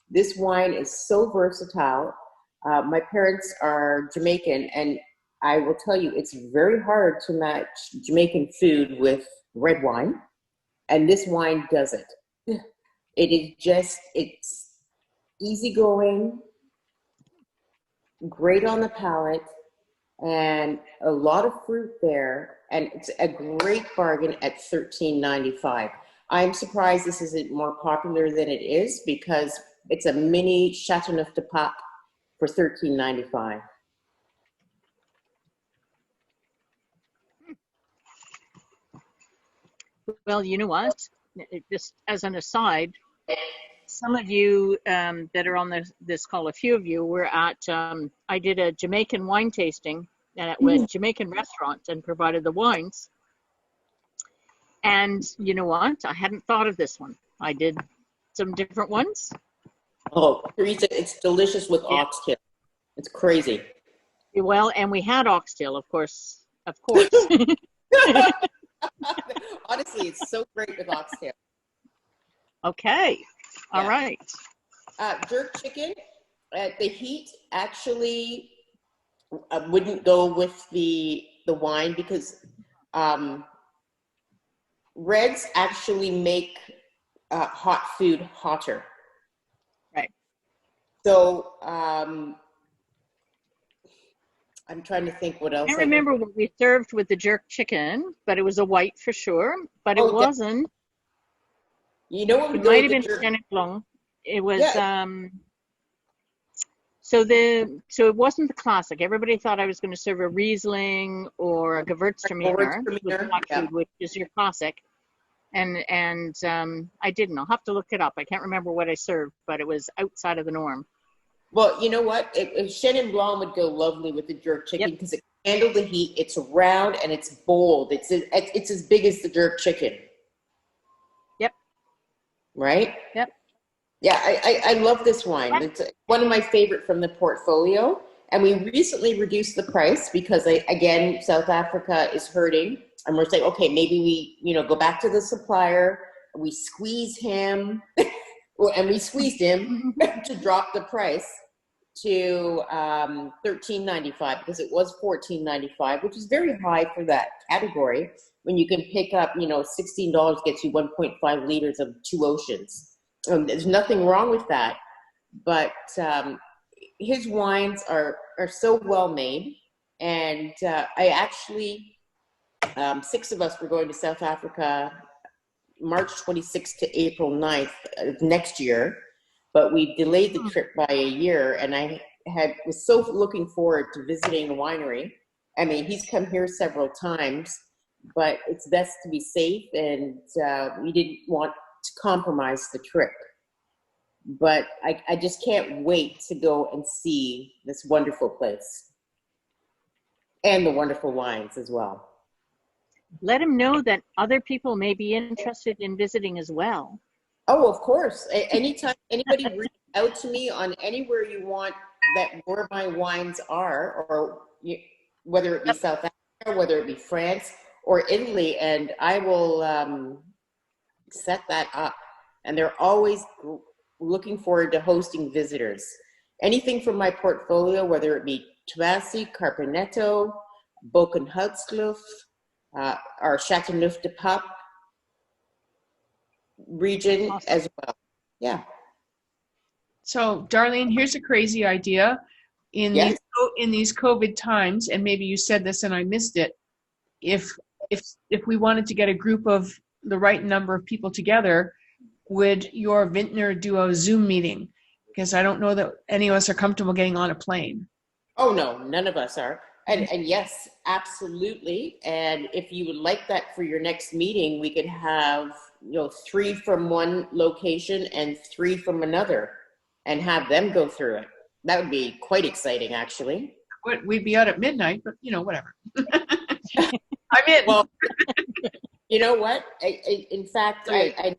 This wine is so versatile. My parents are Jamaican, and I will tell you, it's very hard to match Jamaican food with red wine. And this wine does it. It's easygoing, great on the palate, and a lot of fruit there. And it's a great bargain at $13.95. I'm surprised this isn't more popular than it is, because it's a mini Châteauneuf-du-Pape for $13.95. Well, you know what? Just as an aside, some of you that are on this call, a few of you were at, I did a Jamaican wine tasting at a Jamaican restaurant and provided the wines. And you know what? I hadn't thought of this one. I did some different ones. Oh, Teresa, it's delicious with oxtail. It's crazy. Well, and we had oxtail, of course. Of course. Honestly, it's so great with oxtail. Okay. All right. Jerk chicken, the heat actually wouldn't go with the wine, because reds actually make hot food hotter. Right. So I'm trying to think what else. I remember what we served with the jerk chicken, but it was a white for sure, but it wasn't. You know what? It might have been Chenin Blanc. It was So it wasn't the classic. Everybody thought I was going to serve a Riesling or a Gewürztraminer, Yeah. which is your classic. And I didn't. I'll have to look it up. I can't remember what I served, but it was outside of the norm. Well, you know what? Chenin Blanc would go lovely with the jerk chicken because it can handle the heat. It's round and it's bold. It's as big as the jerk chicken. Yep. Right? Yep. Yeah, I love this wine. Yep. It's one of my favorite from the portfolio. And we recently reduced the price because, again, South Africa is hurting. And we're saying, okay, maybe we, go back to the supplier. We squeeze him. And we squeezed him to drop the price to $13.95 because it was $14.95, which is very high for that category. When you can pick up, $16 gets you 1.5 liters of Two Oceans. There's nothing wrong with that, but his wines are so well made. And I actually, 6 of us were going to South Africa March 26th to April 9th next year, but we delayed the trip by a year, and I was so looking forward to visiting the winery. I mean, he's come here several times, but it's best to be safe, and we didn't want to compromise the trip. But I just can't wait to go and see this wonderful place and the wonderful wines as well. Let him know that other people may be interested in visiting as well. Oh, of course. Anytime anybody reach out to me on anywhere you want where my wines are, or whether it be South Africa, whether it be France or Italy, and I will set that up. And they're always looking forward to hosting visitors. Anything from my portfolio, whether it be Tomassi, Carpenetto, Bokenhoutskloof, our Châteauneuf-du-Pape region as well. Yeah. So, Darlene, here's a crazy idea. In these COVID times, and maybe you said this and I missed it, if we wanted to get a group of the right number of people together, would your vintner do a Zoom meeting? Because I don't know that any of us are comfortable getting on a plane. Oh, no, none of us are. And yes, absolutely. And if you would like that for your next meeting, we could have, 3 from one location and 3 from another and have them go through it. That would be quite exciting, actually. We'd be out at midnight, but, whatever. I'm in. Well, you know what? In fact, I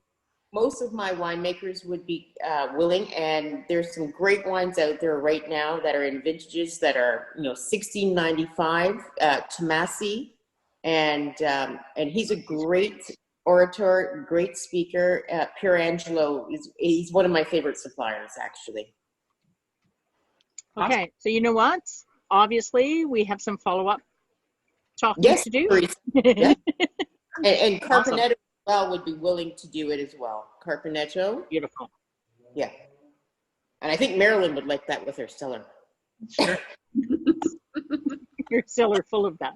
most of my winemakers would be willing, and there's some great wines out there right now that are in vintages that are, $16.95. Tomassi, and he's a great orator, great speaker. Pierangelo he's one of my favorite suppliers, actually. Okay, so you know what? Obviously, we have some follow-up talking to do. Yeah. And Carpenetto well would be willing to do it as well. Carpenetto. Beautiful. Yeah. And I think Marilyn would like that with her cellar. Sure. Your cellar full of that.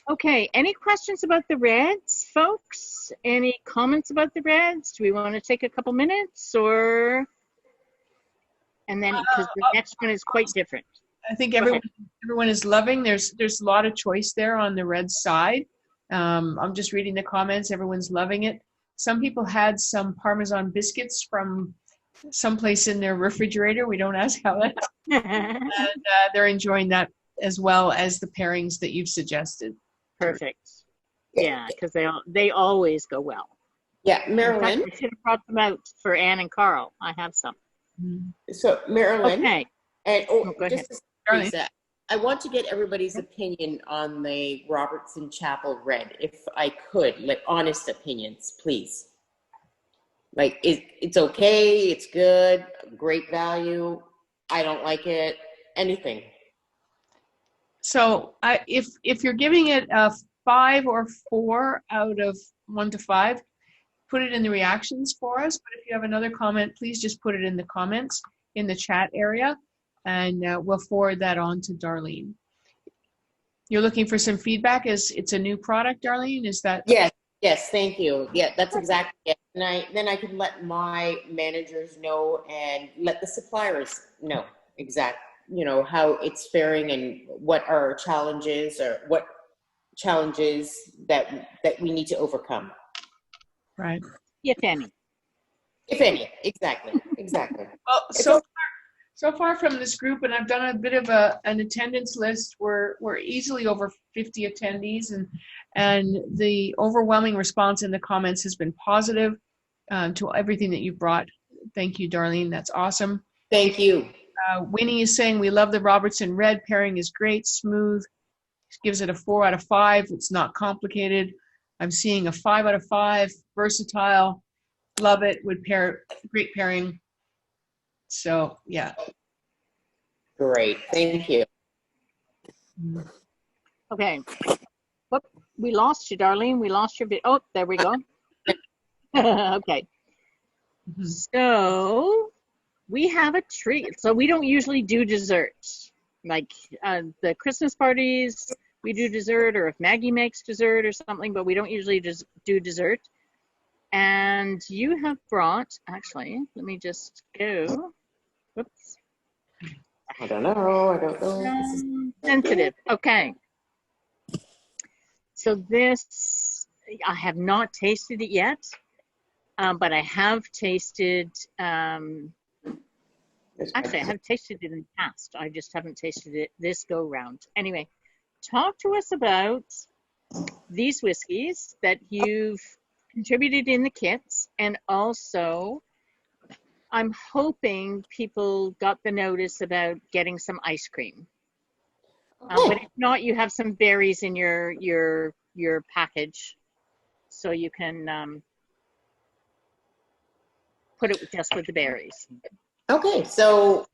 Okay, any questions about the reds, folks? Any comments about the reds? Do we want to take a couple minutes, or? And then, because the next one is quite different. I think everyone is loving. There's a lot of choice there on the red side. I'm just reading the comments. Everyone's loving it. Some people had some Parmesan biscuits from someplace in their refrigerator. We don't ask how that. And they're enjoying that as well as the pairings that you've suggested. Perfect. Yeah, because they always go well. Yeah, Marilyn. In fact, I should have brought them out for Anne and Carl. I have some. So Marilyn. Okay. And go ahead. Lisa, I want to get everybody's opinion on the Robertson Chapel Red, if I could, like honest opinions, please. Like, it's okay, it's good, great value, I don't like it, anything. So if you're giving it a 5 or 4 out of 1 to 5, put it in the reactions for us. But if you have another comment, please just put it in the comments in the chat area, and we'll forward that on to Darlene. You're looking for some feedback as it's a new product, Darlene? Is that? Yes, thank you. Yeah, that's exactly it. And then I can let my managers know and let the suppliers know how it's faring and what our challenges or what challenges that we need to overcome. Right. If any. If any, exactly. Well, so far from this group, and I've done a bit of an attendance list, we're easily over 50 attendees, and the overwhelming response in the comments has been positive to everything that you brought. Thank you, Darlene. That's awesome. Thank you. Winnie is saying, we love the Robertson Red. Pairing is great, smooth. Gives it a 4 out of 5. It's not complicated. I'm seeing a 5 out of 5. Versatile. Love it. Would pair. Great pairing. So, yeah. Great. Thank you. Okay. Whoop, we lost you, Darlene. We lost your video. Oh, there we go. Okay. So we have a treat. So we don't usually do desserts. Like the Christmas parties, we do dessert, or if Maggie makes dessert or something, but we don't usually just do dessert. And you have brought, actually, let me just go. Whoops. I don't know. Sensitive. Okay. So this, I have not tasted it yet, but I have tasted, actually, I have tasted it in the past. I just haven't tasted it this go round. Anyway, talk to us about these whiskeys that you've contributed in the kits, and also I'm hoping people got the notice about getting some ice cream. But if not, you have some berries in your package, so you can put it just with the berries. Okay, so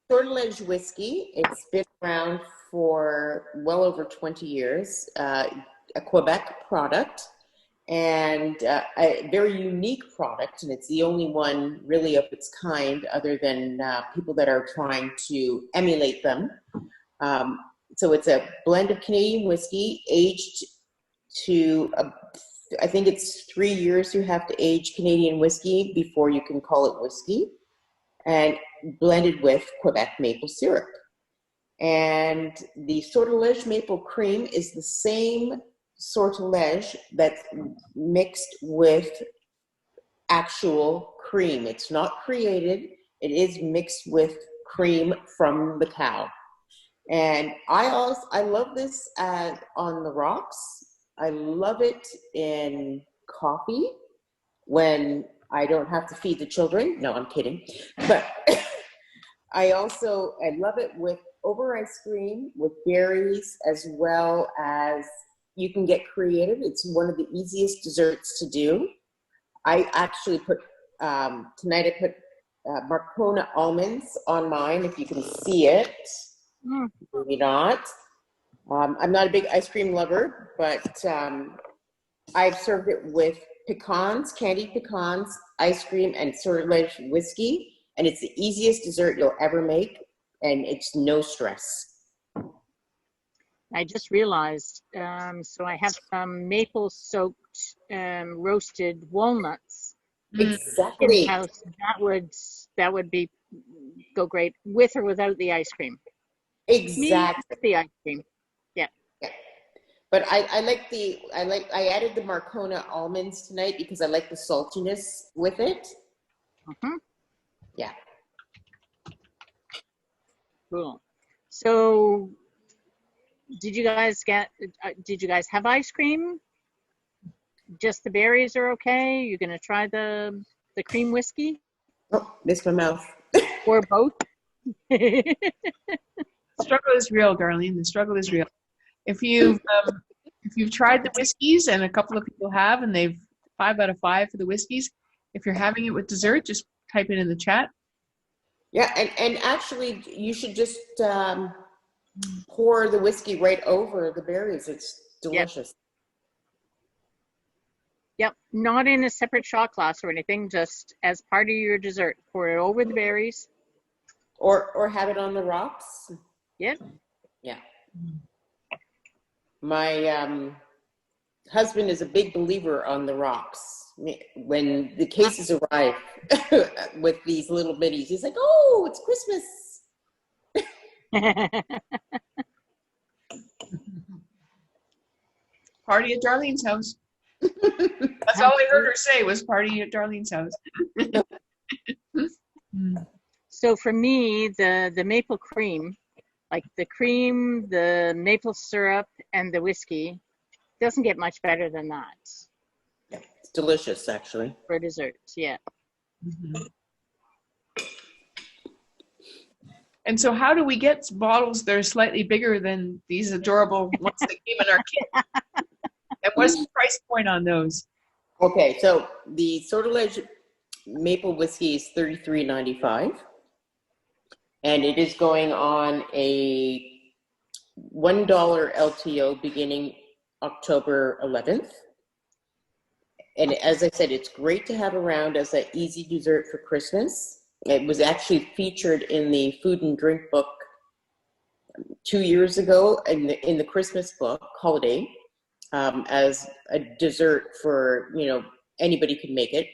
Sortilege whiskey, it's been around for well over 20 years, a Quebec product, and a very unique product, and it's the only one really of its kind other than people that are trying to emulate them. So it's a blend of Canadian whiskey aged to, I think it's 3 years you have to age Canadian whiskey before you can call it whiskey, and blended with Quebec maple syrup. And the Sortilege maple cream is the same sortilege that's mixed with actual cream. It's not created. It is mixed with cream from the cow. And I love this on the rocks. I love it in coffee when I don't have to feed the children. No, I'm kidding. But I love it with over ice cream, with berries, as well as you can get creative. It's one of the easiest desserts to do. I actually put, tonight I put Marcona almonds on mine, if you can see it. Maybe not. I'm not a big ice cream lover, but I've served it with pecans, candied pecans, ice cream, and Sortilege whiskey, and it's the easiest dessert you'll ever make, and it's no stress. I just realized, so I have some maple-soaked roasted walnuts Exactly. in the house. That would go great with or without the ice cream. Exactly. Me, the ice cream. Yeah. But I added the Marcona almonds tonight because I like the saltiness with it. Mm-hmm. Yeah. Cool. So, did you guys have ice cream? Just the berries are okay? You're gonna try the cream whiskey? Oh, missed my mouth. Or both? The struggle is real, Darlene. The struggle is real. If you've tried the whiskeys, and a couple of people have, and they've 5 out of 5 for the whiskeys, if you're having it with dessert, just type it in the chat. Yeah, and actually, you should just pour the whiskey right over the berries. It's delicious. Yep, not in a separate shot glass or anything, just as part of your dessert. Pour it over the berries. Or have it on the rocks. Yep. Yeah. My husband is a big believer on the rocks. when the cases arrive with these little minis, he's like, "Oh, it's Christmas." Party at Darlene's house. That's all I heard her say was party at Darlene's house. So for me, the maple cream, like the cream, the maple syrup, and the whiskey, doesn't get much better than that. Yeah, it's delicious, actually. For dessert, yeah. Mm-hmm. And so how do we get bottles that are slightly bigger than these adorable ones that came in our kit? And what's the price point on those? Okay, so the Sortilege maple whiskey is $33.95, and it is going on a $1 LTO beginning October 11th. And as I said, it's great to have around as an easy dessert for Christmas. It was actually featured in the food and drink book 2 years ago in the Christmas book, Holiday, as a dessert for, anybody can make it.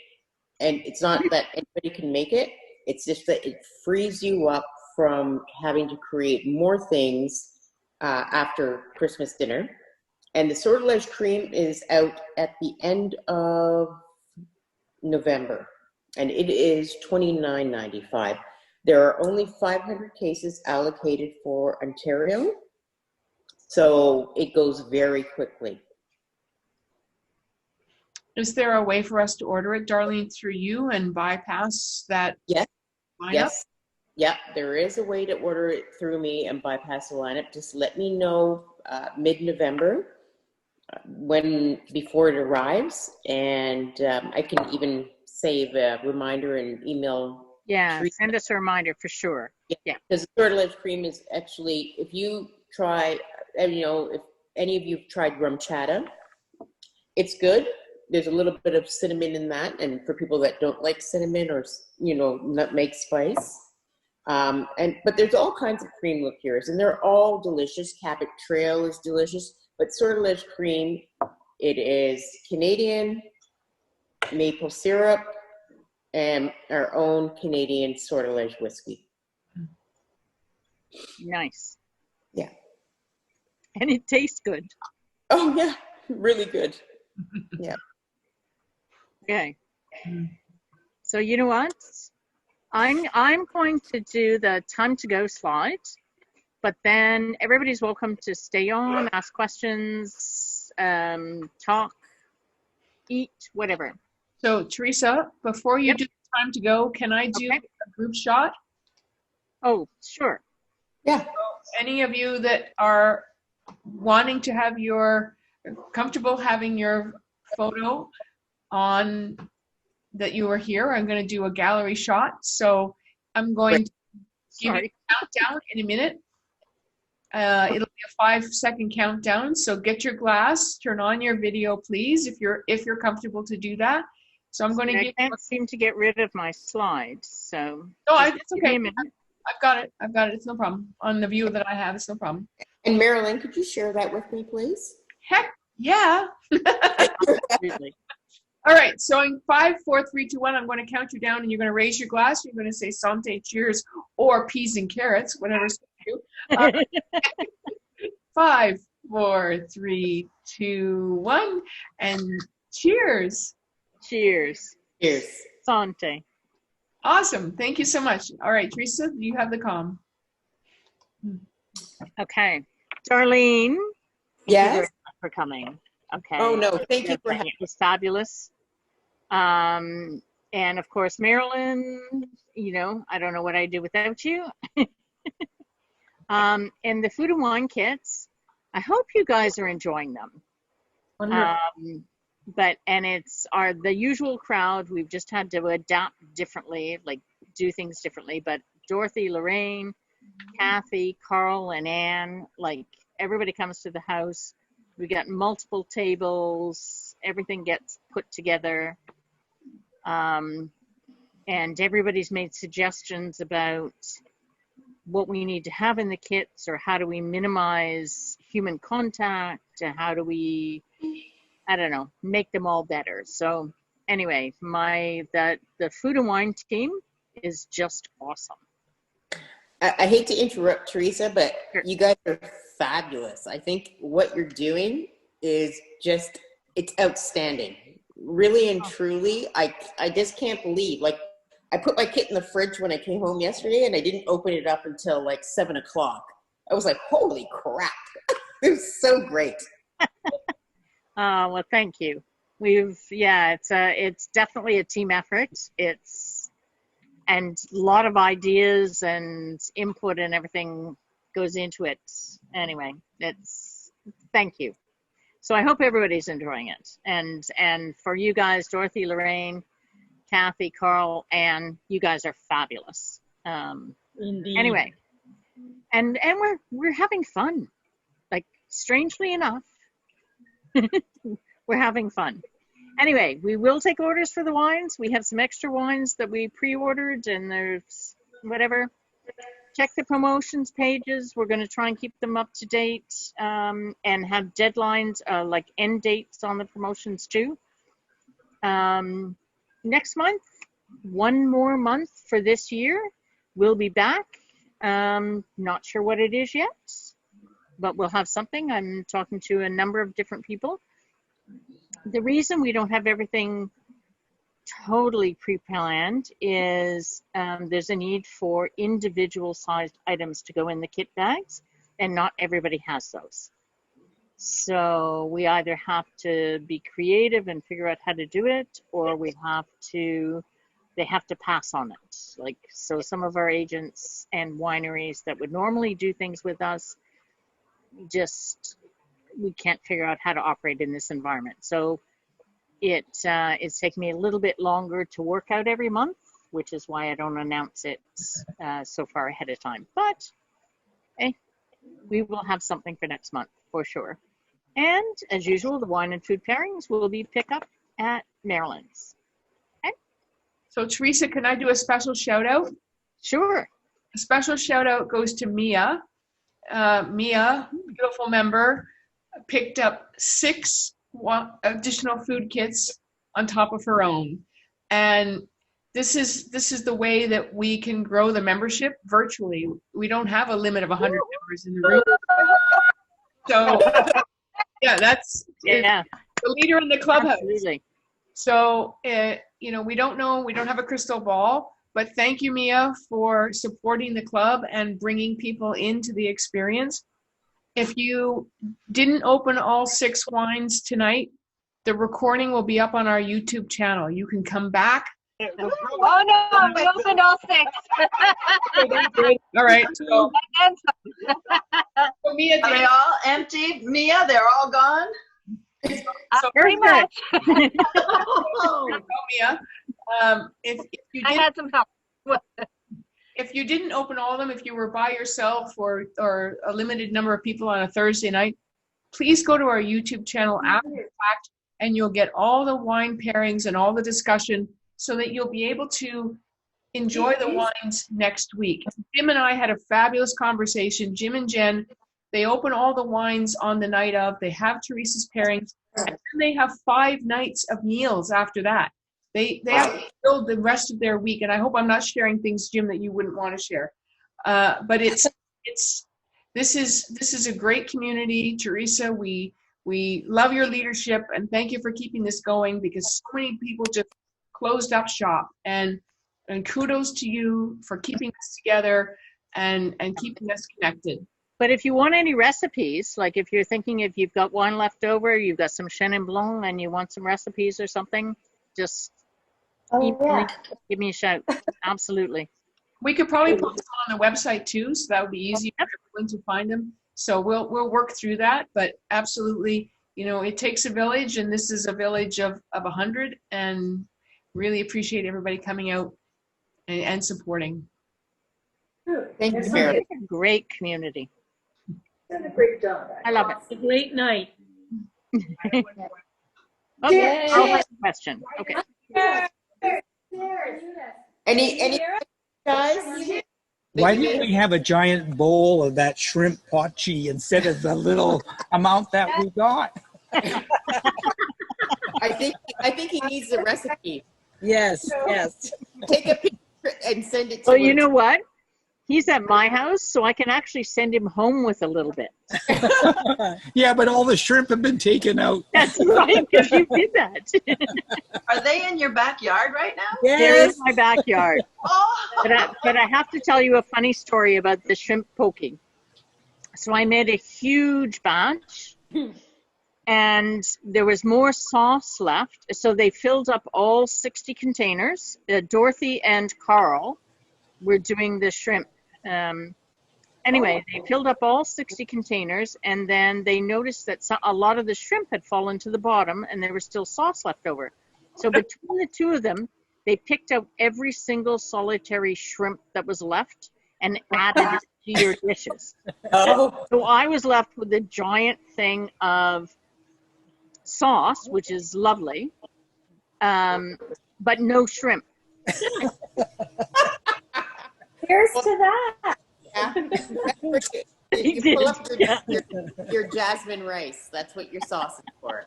And it's not that anybody can make it, it's just that it frees you up from having to create more things after Christmas dinner. And the Sortilege cream is out at the end of November, and it is $29.95. There are only 500 cases allocated for Ontario, so it goes very quickly. Is there a way for us to order it, Darlene, through you and bypass that? Yes. lineup? Yes. Yeah, there is a way to order it through me and bypass the lineup. Just let me know mid-November before it arrives, and I can even save a reminder and email. Yeah, send us a reminder for sure. Yeah. Because the Sortilege cream is actually, if you try, if any of you have tried rum chata, it's good. There's a little bit of cinnamon in that, and for people that don't like cinnamon or nutmeg spice, but there's all kinds of cream liqueurs, and they're all delicious. Cabot Trail is delicious, but Sortilege cream, it is Canadian maple syrup and our own Canadian Sortilege whiskey. Nice. Yeah. And it tastes good. Oh yeah, really good. Yeah. Okay. So you know what? I'm going to do the time to go slide, but then everybody's welcome to stay on, ask questions, talk, eat, whatever. So Teresa, before you do time to go, can I do a group shot? Oh, sure. Yeah. So any of you that are wanting to have comfortable having your photo on that you were here, I'm going to do a gallery shot. So I'm going to give you a countdown in a minute. It'll be a 5-second countdown. So get your glass, turn on your video, please, if you're comfortable to do that. So I'm going to I can't seem to get rid of my slides, so. No, it's okay. I've got it. It's no problem. On the view that I have, it's no problem. And Marilyn, could you share that with me, please? Heck yeah. All right, so in 5, 4, 3, 2, 1, I'm going to count you down, and you're going to raise your glass. You're going to say "Santé, cheers," or "Peas and carrots," whatever's you. 5, 4, 3, 2, 1, and cheers. Cheers. Cheers. Santé. Awesome. Thank you so much. All right, Teresa, you have the comm. Okay, Darlene. Yes. Thank you very much for coming. Okay. Oh no, thank you for having me. It was fabulous. And of course, Marilyn, I don't know what I'd do without you. And the food and wine kits, I hope you guys are enjoying them. And it's the usual crowd. We've just had to adapt differently, like do things differently. But Dorothy, Lorraine, Kathy, Carl, and Anne, like everybody comes to the house. We got multiple tables. Everything gets put together. And everybody's made suggestions about what we need to have in the kits, or how do we minimize human contact, how do we, I don't know, make them all better. So anyway, the food and wine team is just awesome. I hate to interrupt, Teresa, but Sure. you guys are fabulous. I think what you're doing is just, it's outstanding. Really and truly, I just can't believe, like, I put my kit in the fridge when I came home yesterday and I didn't open it up until like 7 o'clock. I was like, holy crap. It was so great. Well, thank you. It's definitely a team effort. And a lot of ideas and input and everything goes into it. Anyway, thank you. So I hope everybody's enjoying it. And for you guys, Dorothy, Lorraine, Kathy, Carl, Anne, you guys are fabulous. Indeed. Anyway, and we're having fun. Like, strangely enough, we're having fun. Anyway, we will take orders for the wines. We have some extra wines that we pre-ordered, and there's whatever. Check the promotions pages. We're going to try and keep them up to date, and have deadlines, like end dates on the promotions too. Next month, one more month for this year, we'll be back. Not sure what it is yet, but we'll have something. I'm talking to a number of different people. The reason we don't have everything totally pre-planned is there's a need for individual sized items to go in the kit bags, and not everybody has those. So we either have to be creative and figure out how to do it, or they have to pass on it. Like, so some of our agents and wineries that would normally do things with us, we can't figure out how to operate in this environment. So it's taken me a little bit longer to work out every month, which is why I don't announce it so far ahead of time. But we will have something for next month for sure. And as usual, the wine and food pairings will be picked up at Maryland's. Okay? So Teresa, can I do a special shout out? Sure. A special shout out goes to Mia. Mia, beautiful member, picked up 6 additional food kits on top of her own. And this is the way that we can grow the membership virtually. We don't have a limit of 100 members in the room. So yeah, that's the leader in the clubhouse. Absolutely. So, we don't know, we don't have a crystal ball, but thank you, Mia, for supporting the club and bringing people into the experience. If you didn't open all 6 wines tonight, the recording will be up on our YouTube channel. You can come back. Oh no, we opened all 6. All right. So Mia, Are they all empty? Mia, they're all gone? so Pretty much. Mia, if you I did, had some help. if you didn't open all of them, if you were by yourself or a limited number of people on a Thursday night, please go to our YouTube channel after the fact, and you'll get all the wine pairings and all the discussion so that you'll be able to enjoy the wines next week. Jim and I had a fabulous conversation. Jim and Jen, they open all the wines on the night of. They have Teresa's pairings, and then they have 5 nights of meals after that. They have to fill the rest of their week, and I hope I'm not sharing things, Jim, that you wouldn't want to share. But this is a great community, Teresa. We love your leadership, and thank you for keeping this going, because so many people just closed up shop. And kudos to you for keeping us together and keeping us connected. But if you want any recipes, like if you're thinking if you've got wine left over, you've got some Chenin Blanc and you want some recipes or something, just give me a shout. Absolutely. We could probably put them on the website too, so that would be easy for everyone to find them. So we'll work through that, but absolutely, it takes a village, and this is a village of 100, and really appreciate everybody coming out and supporting. Thank you, Mary. It's a great community. Done a great job. I love it. A great night. Okay, I'll have a question. Okay. Any guys? Why didn't we have a giant bowl of that shrimp pachi instead of the little amount that we got? I I think he needs the recipe. Yes, yes. Take a picture and send it to Well, him. you know what? He's at my house, so I can actually send him home with a little bit. Yeah, but all the shrimp have been taken out. That's right, because you did that. Are they in your backyard right now? They're in Yes. my backyard. Oh, But I have to tell you a funny story about the shrimp poking. So I made a huge batch, and there was more sauce left. So they filled up all 60 containers. Dorothy and Carl were doing the shrimp. Anyway, they filled up all 60 containers, and then they noticed that a lot of the shrimp had fallen to the bottom, and there was still sauce left over. So between the two of them, they picked out every single solitary shrimp that was left and added it to your dishes. Oh, So I was left with a giant thing of sauce, which is lovely, but no shrimp. Here's to that. yeah. He You did, pull up yeah. your jasmine rice. That's what your sauce is for.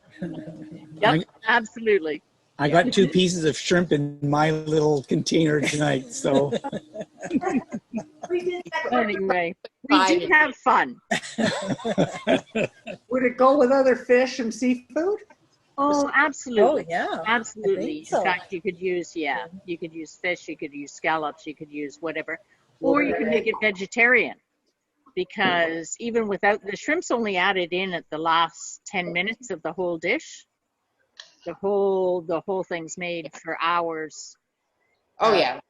Yep, absolutely. I got 2 pieces of shrimp in my little container tonight, so we did that. Anyway, we did have fun. Would it go with other fish and seafood? Oh, Oh, absolutely. yeah. Absolutely. In so. fact, you could use, you could use fish, you could use scallops, you could use whatever. Or you can make it vegetarian, because even without, the shrimp's only added in at the last 10 minutes of the whole dish. The whole thing's made for hours Oh yeah.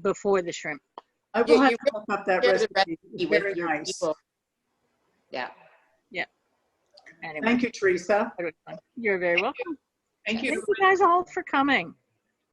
before the shrimp. I will have You to look up that share the recipe. recipe It's with very your nice. people. Yeah. Anyway, Thank you, Teresa. you're very welcome. Thank you. Thank you guys all for coming.